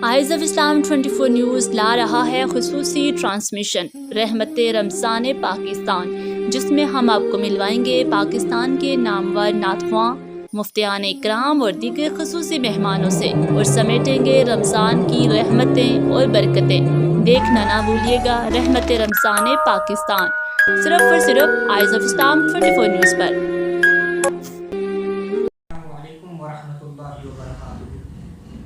Eyes of Islam 24 news لا رہا ہے خصوصی ٹرانسمیشن رحمت رمضان پاکستان، جس میں ہم آپ کو ملوائیں گے پاکستان کے نامور نعت خواں، مفتیان اکرام اور دیگر خصوصی مہمانوں سے، اور سمیٹیں گے رمضان کی رحمتیں اور برکتیں۔ دیکھنا نہ بھولیے گا رحمت رمضان پاکستان، صرف اور صرف آئز آف اسلام 24 نیوز پر۔ السلام علیکم ورحمۃ اللہ وبرکاتہ۔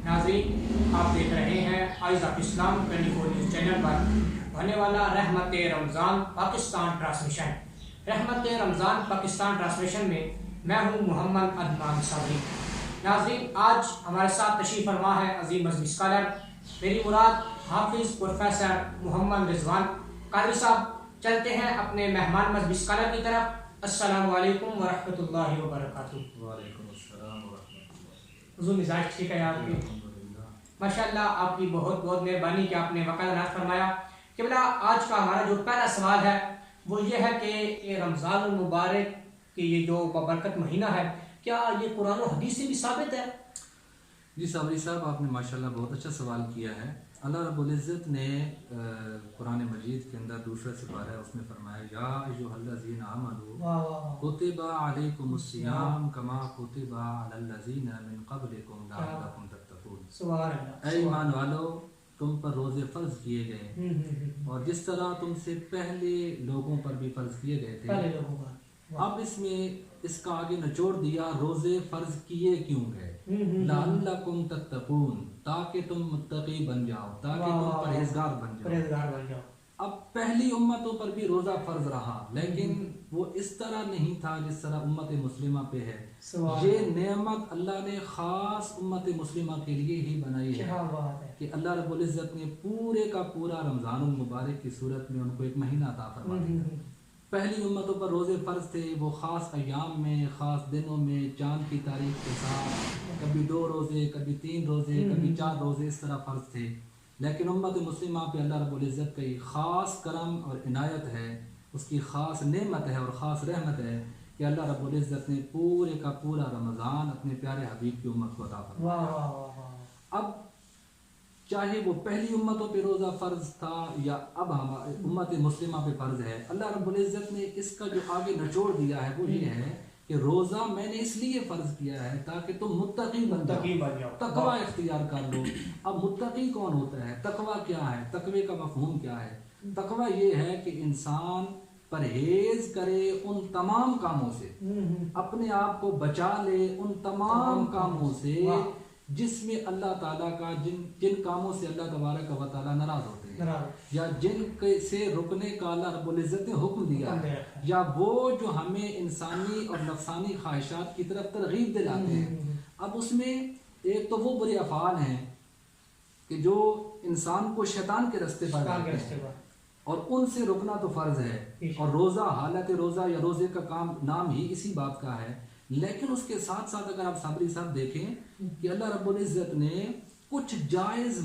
ناظرین، آپ دیکھ رہے ہیں eyes of Islam 24 news channel پر ہونے والا رحمت رمضان پاکستان ٹرانسمیشن۔ رحمت رمضان پاکستان ٹرانسمیشن میں میں ہوں محمد عدنان صابری۔ ناظرین، آج ہمارے ساتھ تشریف فرما ہے عظیم مذہبی اسکالر، میری مراد حافظ پروفیسر محمد رضوان قادری صاحب۔ چلتے ہیں اپنے مہمان مذہبی اسکالر کی طرف۔ السلام علیکم ورحمۃ اللہ وبرکاتہ۔ وعلیکم السلام ورحمۃ اللہ۔ حضور مزاج ٹھیک ہے آپ کی؟ ماشاء اللہ، آپ کی بہت بہت مہربانی کہ آپ نے وقت عنایت فرمایا۔ قبلہ، آج کا ہمارا جو پہلا سوال ہے وہ یہ ہے کہ یہ رمضان المبارک کی یہ جو بابرکت مہینہ ہے، کیا یہ قرآن و حدیث سے بھی ثابت ہے؟ جی صابری صاحب، آپ نے ماشاءاللہ بہت اچھا سوال کیا ہے۔ اللہ رب العزت نے قرآن مجید کے اندر دوسرا سپارہ ہے، اس میں فرمایا یا ایھا الذین آمنوا کتب علیکم الصیام کما کتب علی الذین من قبلکم لعلکم تتقون۔ سبحان اللہ۔ اے ایمان والو، تم پر روزے فرض کیے گئے اور جس طرح تم سے پہلے لوگوں پر بھی فرض کیے گئے تھے۔ پہلے لوگوں کا اب اس میں اس کا آگے نچوڑ دیا، روزے فرض کیے کیوں گئے؟ لعلکم تتقون، تاکہ تم متقی بن جاؤ، تاکہ تم پرہیزگار بن جاؤ۔ پرہیزگار بن جاؤ۔ اب پہلی امتوں پر بھی روزہ فرض رہا، لیکن وہ اس طرح نہیں تھا جس طرح امت مسلمہ پہ ہے۔ یہ نعمت اللہ نے خاص امت مسلمہ کے لیے ہی بنائی ہے کیا بات ہے کہ اللہ رب العزت نے پورے کا پورا رمضان المبارک کی صورت میں ان کو ایک مہینہ عطا فرما دیا۔ پہلی امتوں پر روزے فرض تھے، وہ خاص ایام میں، خاص دنوں میں، چاند کی تاریخ کے ساتھ، کبھی 2 روزے، کبھی 3 روزے، کبھی 4 روزے، اس طرح فرض تھے۔ لیکن امت مسلمہ پہ اللہ رب العزت کا ایک خاص کرم اور عنایت ہے، اس کی خاص نعمت ہے اور خاص رحمت ہے کہ اللہ رب العزت نے پورے کا پورا رمضان اپنے پیارے حبیب کی امت کو عطا فرمایا۔ اب چاہے وہ پہلی امتوں پہ روزہ فرض تھا یا اب ہمارے امت مسلمہ پہ فرض ہے، اللہ رب العزت نے اس کا جو آگے نچوڑ دیا ہے وہ یہ ہے کہ روزہ میں نے اس لیے فرض کیا ہے تاکہ تم متقی بن جاؤ، تقوی اختیار کر لو۔ اب متقی کون ہوتا ہے؟ تقوی کیا ہے؟ تقوی کا مفہوم کیا ہے؟ تقوی یہ ہے کہ انسان پرہیز کرے ان تمام کاموں سے، اپنے آپ کو بچا لے ان تمام کاموں سے جس میں اللہ تعالیٰ کا جن کاموں سے اللہ تبارک و تعالیٰ ناراض ہوتے ہیں، یا جن سے رکنے کا اللہ رب العزت نے حکم دیا ہے، یا وہ جو ہمیں انسانی اور نفسانی خواہشات کی طرف ترغیب دلاتے ہیں۔ اب اس میں ایک تو وہ برے افعال ہیں کہ جو انسان کو شیطان کے رستے پر ڈالتے ہیں، اور ان سے رکنا تو فرض ہے، اور روزہ، حالت روزہ یا روزے کا کام نام ہی اسی بات کا ہے۔ لیکن اس کے ساتھ ساتھ اگر آپ صابری صاحب دیکھیں کہ اللہ رب العزت نے کچھ جائز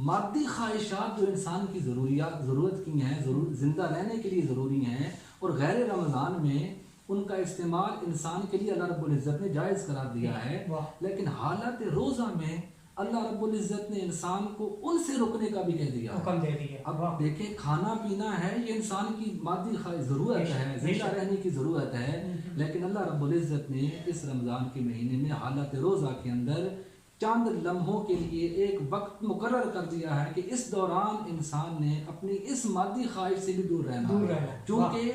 مادی خواہشات جو انسان کی ضرورت کی ہیں، زندہ رہنے کے لیے ضروری ہیں، اور غیر رمضان میں ان کا استعمال انسان کے لیے اللہ رب العزت نے جائز قرار دیا ہے، لیکن حالت روزہ میں اللہ رب العزت نے انسان کو ان سے رکنے کا بھی کہہ دیا، حکم دے دیا۔ اب دیکھیں، کھانا پینا ہے، یہ انسان کی مادی ضرورت ہے، زندہ رہنے کی ضرورت ہے، لیکن اللہ رب العزت نے اس رمضان کے مہینے میں حالت روزہ کے اندر چند لمحوں کے لیے ایک وقت مقرر کر دیا ہے کہ اس دوران انسان نے اپنی اس مادی خواہش سے بھی دور رہنا، چونکہ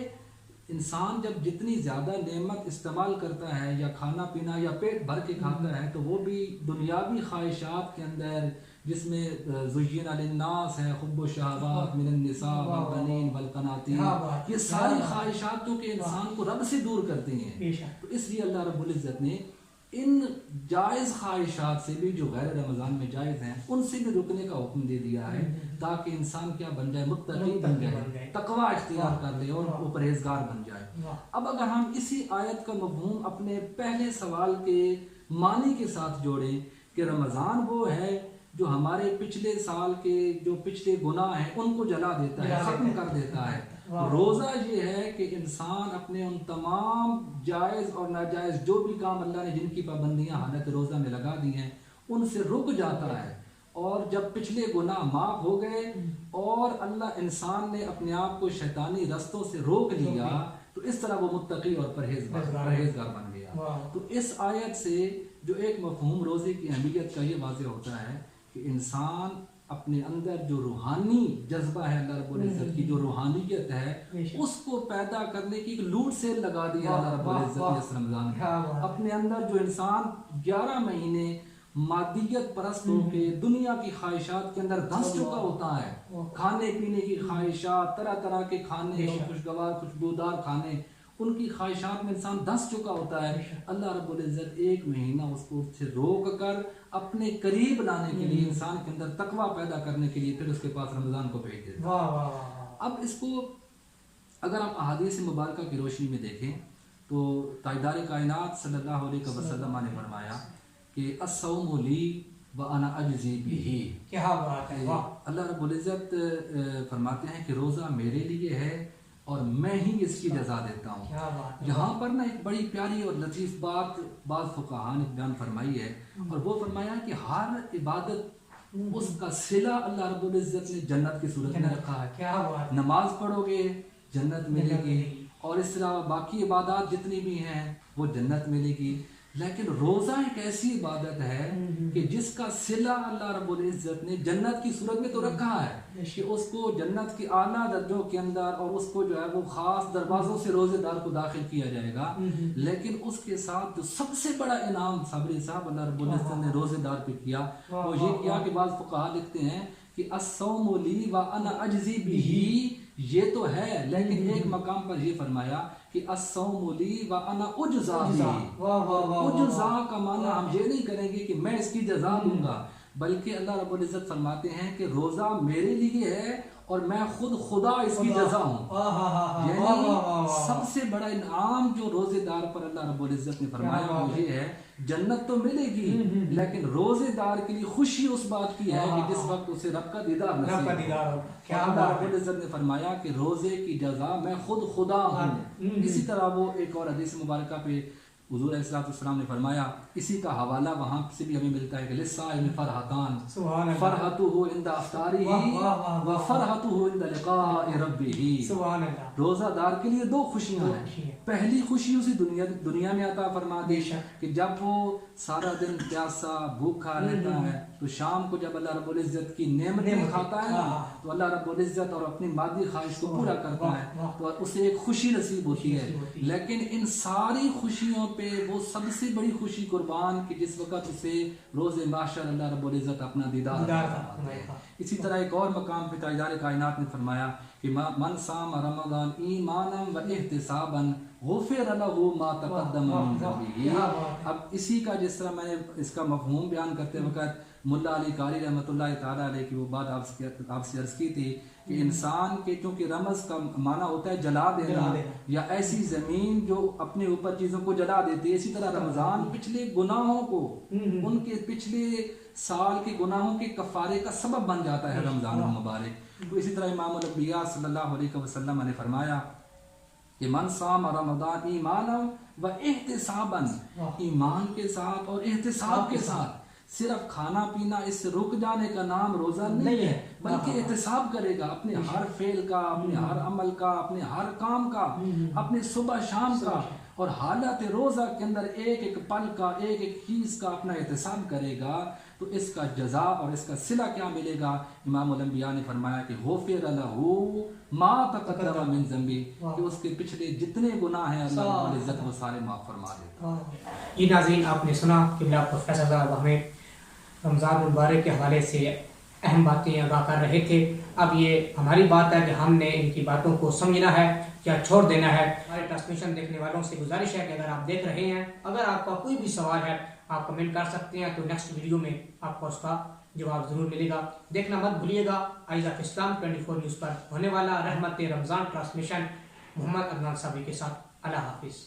انسان جب جتنی زیادہ نعمت استعمال کرتا ہے یا کھانا پینا یا پیٹ بھر کے کھاتا ہے تو وہ بھی دنیاوی خواہشات کے اندر، جس میں زین للناس ہے حب الشہوات من النساء والبنین والقناطیر، یہ ساری خواہشات جو کہ انسان کو رب سے دور کرتی ہیں، تو اس لیے اللہ رب العزت نے ان جائز خواہشات سے بھی جو غیر رمضان میں جائز ہیں ان سے بھی رکنے کا حکم دے دیا ہے، تاکہ انسان کیا بن جائے؟ متقی بن جائے، تقوی اختیار کر لے اور وہ پرہیزگار بن جائے۔ اب اگر ہم اسی آیت کا مفہوم اپنے پہلے سوال کے معنی کے ساتھ جوڑیں کہ رمضان وہ ہے جو ہمارے پچھلے سال کے جو پچھلے گناہ ہیں ان کو جلا دیتا ہے، ختم کر دیتا ہے، روزہ یہ ہے کہ انسان اپنے ان تمام جائز اور ناجائز جو بھی کام اللہ نے جن کی پابندیاں حالت روزہ میں لگا دی ہیں ان سے رک جاتا ہے، اور جب پچھلے گناہ معاف ہو گئے اور اللہ انسان نے اپنے آپ کو شیطانی رستوں سے روک لیا تو اس طرح وہ متقی اور پرہیزگار بن گیا۔ تو اس آیت سے جو ایک مفہوم روزے کی اہمیت کا یہ واضح ہوتا ہے کہ انسان اپنے اندر جو روحانی جذبہ ہے اللہ رب العزت کی جو روحانیت ہے اس کو پیدا کرنے کی ایک لوٹ سے لگا دیا اللہ رب العزت نے اس رمضان میں۔ اپنے اندر جو انسان 11 مہینے مادیت پرست ہو کے دنیا کی خواہشات کے اندر دھنس چکا ہوتا ہے، کھانے پینے کی خواہشات، طرح طرح کے کھانے، خوشگوار خوشبودار کھانے، ان کی خواہشات میں انسان دھنس چکا ہوتا ہے، اللہ رب العزت 1 مہینہ اس کو سے روک کر اپنے قریب لانے کے لیے، انسان کے اندر تقویٰ پیدا کرنے کے لیے پھر اس کے پاس رمضان کو بھیج دیتا ہے۔ اب اس کو اگر ہم احادیث مبارکہ کی روشنی میں دیکھیں تو تاجدار کائنات صلی اللہ علیہ وسلم نے فرمایا کہ الصوم لی وانا اجزی بہ، کیا بات ہے، اللہ رب العزت فرماتے ہیں کہ روزہ میرے لیے ہے اور میں ہی اس کی جزا دیتا ہوں۔ یہاں پر نا ایک بڑی پیاری اور لطیف بات بعض فقہاء نے بیان فرمائی ہے، اور وہ فرمایا کہ ہر عبادت اس کا صلہ اللہ رب العزت نے جنت کی صورت میں رکھا ہے۔ نماز پڑھو گے جنت ملے گی، اور اس طرح باقی عبادات جتنی بھی ہیں وہ جنت ملے گی، لیکن روزہ ایک ایسی عبادت ہے کہ جس کا صلہ اللہ رب العزت نے جنت کی صورت میں تو رکھا ہے کہ اس کو جنت کی اعلیٰ درجوں کے اندر، اور اس کو جو ہے وہ خاص دروازوں سے روزے دار کو داخل کیا جائے گا، لیکن اس کے ساتھ جو سب سے بڑا انعام صابری صاحب اللہ رب العزت نے روزے دار پہ کیا وہ یہ کیا کہ بعض فقہاء لکھتے ہیں کہ الصوم لی وانا اجزی بہ، یہ تو ہے لیکن ایک مقام پر یہ فرمایا کہ الصوم لی وانا اجزا بہ۔ اجزا کا معنی ہم یہ نہیں کریں گے کہ میں اس کی جزا دوں گا، بلکہ اللہ رب العزت فرماتے ہیں کہ روزہ میرے لیے ہے اور میں خود خدا اس کی جزا ہوں۔ یعنی سب سے بڑا انعام جو روزے دار پر اللہ رب العزت نے فرمایا وہ یہ ہے جنت تو ملے گی لیکن روزے دار کے لیے خوشی اس بات کی ہے کہ جس وقت اسے رب کا دیدار نصیب ہو۔ اللہ رب العزت نے فرمایا کہ روزے کی جزا میں خود خدا ہوں۔ اسی طرح وہ ایک اور حدیث مبارکہ پہ حضور علیہ السلام نے فرمایا، اسی کا حوالہ وہاں سے بھی ہمیں ملتا ہے کہ للصائم فرحتان، فرحتہ عند افطارہ وفرحتہ عند لقاء ربہ۔ روزہ دار کے لیے 2 خوشیاں ہیں، پہلی خوشی اسی دنیا میں عطا فرما دی کہ جب وہ سارا دن پیاسا بھوکا رہتا ہے تو شام کو جب اللہ رب العزت کی نعمتیں کھاتا ہے تو اللہ رب العزت اور اپنی مادی خواہش کو پورا کرتا ہے تو اسے ایک خوشی نصیب ہوتی ہے۔ لیکن ان ساری خوشیوں پہ وہ سب سے بڑی خوشی قربان کہ جس وقت اسے روز محشر اللہ رب العزت اپنا دیدار فرماتے ہیں۔ اسی طرح ایک اور مقام پہ تاجدار کائنات نے فرمایا کہ من صام رمضان ایمانا و احتسابا غفر له ما تقدم من ذنبه۔ اب اسی کا جس طرح میں نے اس کا مفہوم بیان کرتے وقت ملا علی قاری رحمۃ اللہ تعالیٰ علیہ کی وہ بات آپ سے عرض کی تھی کہ انسان کے چونکہ رمز کا معنی ہوتا ہے جلا دینا یا ایسی زمین جو اپنے اوپر چیزوں کو جلا دیتی ہے، اسی طرح رمضان پچھلے گناہوں کو، ان کے پچھلے سال کے گناہوں کے کفارے کا سبب بن جاتا ہے رمضان المبارک۔ تو اسی طرح امام الانبیاء صلی اللہ علیہ وسلم نے فرمایا کہ من صام رمضان ایمانا و احتسابا، ایمان کے ساتھ اور احتساب کے ساتھ، صرف کھانا پینا اس سے رک جانے کا نام روزہ نہیں ہے بلکہ احتساب کرے گا اپنے ہر فعل کا، اپنے ہر عمل کا، اپنے ہر کام کا، اپنے صبح شام کا، اور حالت روزہ کے اندر ایک ایک پل کا، ایک ایک چیز کا اپنا احتساب کرے گا تو اس کا جزا اور اس کا صلہ کیا ملے گا؟ امام الانبیاء نے فرمایا کہ غفر لہ ما تقدم من ذنبہ، کہ اس کے پچھلے جتنے گناہ ہیں اللہ رب العزت وہ سارے معاف فرما دیتا۔ یہ ناظرین آپ نے سنا کہ آپ پروفیسر صاحب ہمیں رمضان المبارک کے حوالے سے اہم باتیں آگاہ کر رہے تھے۔ اب یہ ہماری بات ہے کہ ہم نے ان کی باتوں کو سمجھنا ہے یا چھوڑ دینا ہے۔ ہمارے ٹرانسمیشن دیکھنے والوں سے گزارش ہے کہ اگر آپ دیکھ رہے ہیں، اگر آپ کا کوئی بھی سوال ہے آپ کمنٹ کر سکتے ہیں، تو نیکسٹ ویڈیو میں آپ کو اس کا جواب ضرور ملے گا۔ دیکھنا مت بھولیے گا آئیز آف اسلام 24 نیوز پر ہونے والا رحمت رمضان ٹرانسمیشن محمد عدنان صابری کے ساتھ۔ اللہ حافظ۔